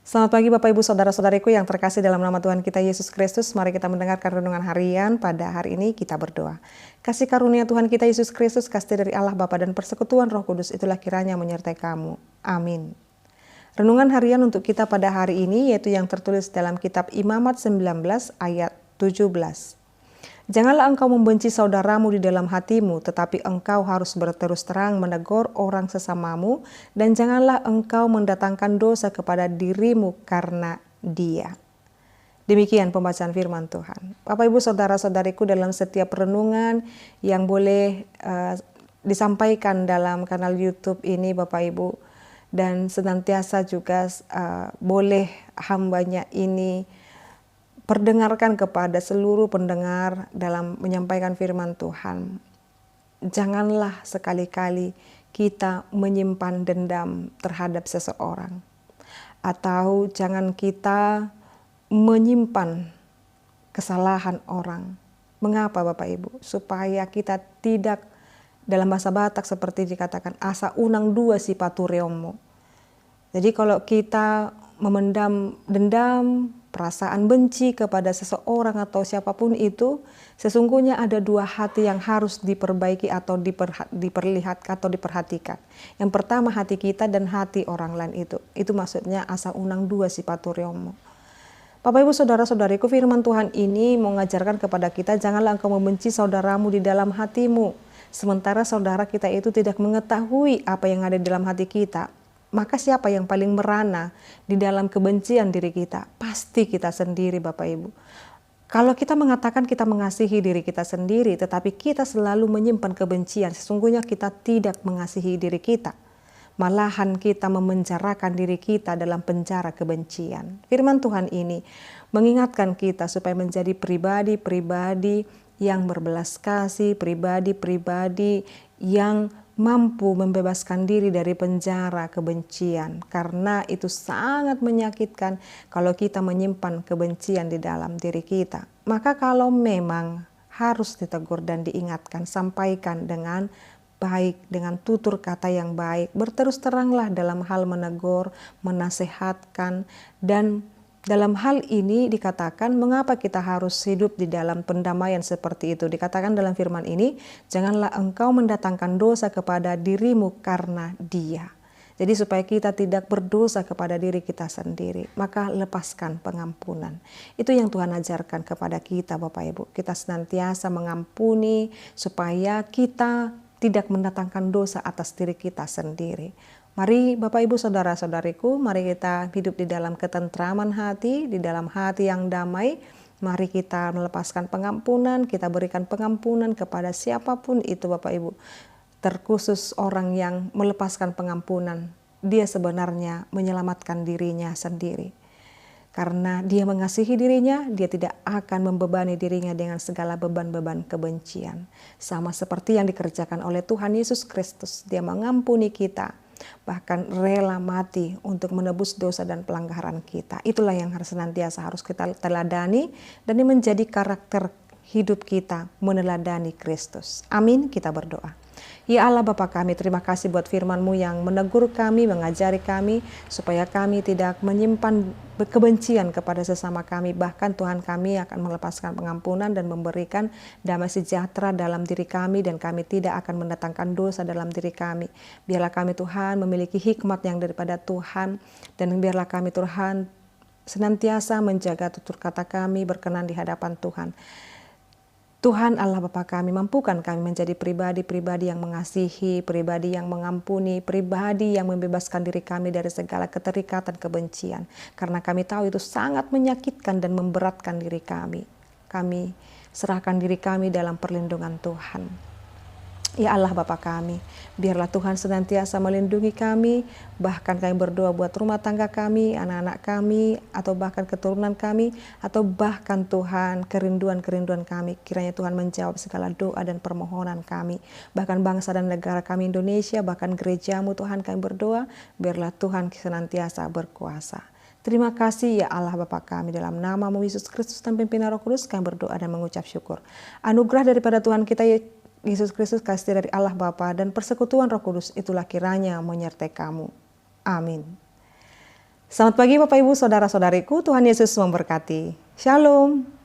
Selamat pagi Bapak Ibu Saudara-saudariku yang terkasih dalam nama Tuhan kita Yesus Kristus. Mari kita mendengarkan renungan harian pada hari ini, kita berdoa. Kasih karunia Tuhan kita Yesus Kristus, kasih dari Allah Bapa dan persekutuan Roh Kudus itulah kiranya menyertai kamu. Amin. Renungan harian untuk kita pada hari ini yaitu yang tertulis dalam kitab Imamat 19 ayat 17. Janganlah engkau membenci saudaramu di dalam hatimu, tetapi engkau harus berterus terang menegur orang sesamamu, dan janganlah engkau mendatangkan dosa kepada dirimu karena dia. Demikian pembacaan firman Tuhan. Bapak Ibu Saudara-saudariku, dalam setiap renungan yang boleh disampaikan dalam kanal YouTube ini Bapak Ibu, dan senantiasa juga boleh hambanya ini perdengarkan kepada seluruh pendengar dalam menyampaikan firman Tuhan. Janganlah sekali-kali kita menyimpan dendam terhadap seseorang. Atau jangan kita menyimpan kesalahan orang. Mengapa Bapak Ibu? Supaya kita tidak, dalam bahasa Batak seperti dikatakan, asa unang dua si patureomo. Jadi kalau kita memendam dendam, perasaan benci kepada seseorang atau siapapun itu, sesungguhnya ada dua hati yang harus diperbaiki atau diperlihatkan atau diperhatikan. Yang pertama hati kita dan hati orang lain itu. Itu maksudnya asa unang dua si patureomo. Bapak Ibu Saudara-saudariku, firman Tuhan ini mengajarkan kepada kita, janganlah engkau membenci saudaramu di dalam hatimu. Sementara saudara kita itu tidak mengetahui apa yang ada di dalam hati kita. Maka siapa yang paling merana di dalam kebencian diri kita? Pasti kita sendiri Bapak Ibu. Kalau kita mengatakan kita mengasihi diri kita sendiri, tetapi kita selalu menyimpan kebencian, sesungguhnya kita tidak mengasihi diri kita. Malahan kita memenjarakan diri kita dalam penjara kebencian. Firman Tuhan ini mengingatkan kita supaya menjadi pribadi-pribadi yang berbelas kasih, pribadi-pribadi yang mampu membebaskan diri dari penjara kebencian, karena itu sangat menyakitkan kalau kita menyimpan kebencian di dalam diri kita. Maka kalau memang harus ditegur dan diingatkan, sampaikan dengan baik, dengan tutur kata yang baik, berterus teranglah dalam hal menegur, menasehatkan, dan dalam hal ini dikatakan mengapa kita harus hidup di dalam pendamaian seperti itu. Dikatakan dalam firman ini, janganlah engkau mendatangkan dosa kepada dirimu karena dia. Jadi supaya kita tidak berdosa kepada diri kita sendiri, maka lepaskan pengampunan. Itu yang Tuhan ajarkan kepada kita Bapak Ibu. Kita senantiasa mengampuni supaya kita tidak mendatangkan dosa atas diri kita sendiri. Mari Bapak Ibu Saudara-saudariku, mari kita hidup di dalam ketentraman hati, di dalam hati yang damai. Mari kita melepaskan pengampunan, kita berikan pengampunan kepada siapapun itu Bapak Ibu. Terkhusus orang yang melepaskan pengampunan, dia sebenarnya menyelamatkan dirinya sendiri. Karena dia mengasihi dirinya, dia tidak akan membebani dirinya dengan segala beban-beban kebencian. Sama seperti yang dikerjakan oleh Tuhan Yesus Kristus, dia mengampuni kita, bahkan rela mati untuk menebus dosa dan pelanggaran kita. Itulah yang senantiasa harus kita teladani, dan ini menjadi karakter hidup kita, meneladani Kristus. Amin, kita berdoa. Ya Allah Bapa kami, terima kasih buat firman-Mu yang menegur kami, mengajari kami, supaya kami tidak menyimpan kebencian kepada sesama kami. Bahkan Tuhan, kami akan melepaskan pengampunan dan memberikan damai sejahtera dalam diri kami, dan kami tidak akan mendatangkan dosa dalam diri kami. Biarlah kami Tuhan memiliki hikmat yang daripada Tuhan, dan biarlah kami Tuhan senantiasa menjaga tutur kata kami berkenan di hadapan Tuhan. Tuhan Allah Bapa kami, mampukan kami menjadi pribadi-pribadi yang mengasihi, pribadi yang mengampuni, pribadi yang membebaskan diri kami dari segala keterikatan kebencian. Karena kami tahu itu sangat menyakitkan dan memberatkan diri kami. Kami serahkan diri kami dalam perlindungan Tuhan. Ya Allah Bapa kami, biarlah Tuhan senantiasa melindungi kami, bahkan kami berdoa buat rumah tangga kami, anak-anak kami, atau bahkan keturunan kami, atau bahkan Tuhan kerinduan-kerinduan kami. Kiranya Tuhan menjawab segala doa dan permohonan kami, bahkan bangsa dan negara kami Indonesia, bahkan gerejamu Tuhan kami berdoa, biarlah Tuhan senantiasa berkuasa. Terima kasih ya Allah Bapa kami, dalam nama-Mu Yesus Kristus dan pimpinan Roh Kudus kami berdoa dan mengucap syukur. Anugerah daripada Tuhan kita Yesus Kristus, kasih dari Allah Bapa dan persekutuan Roh Kudus itulah kiranya menyertai kamu. Amin. Selamat pagi Bapak Ibu Saudara-saudariku, Tuhan Yesus memberkati. Shalom.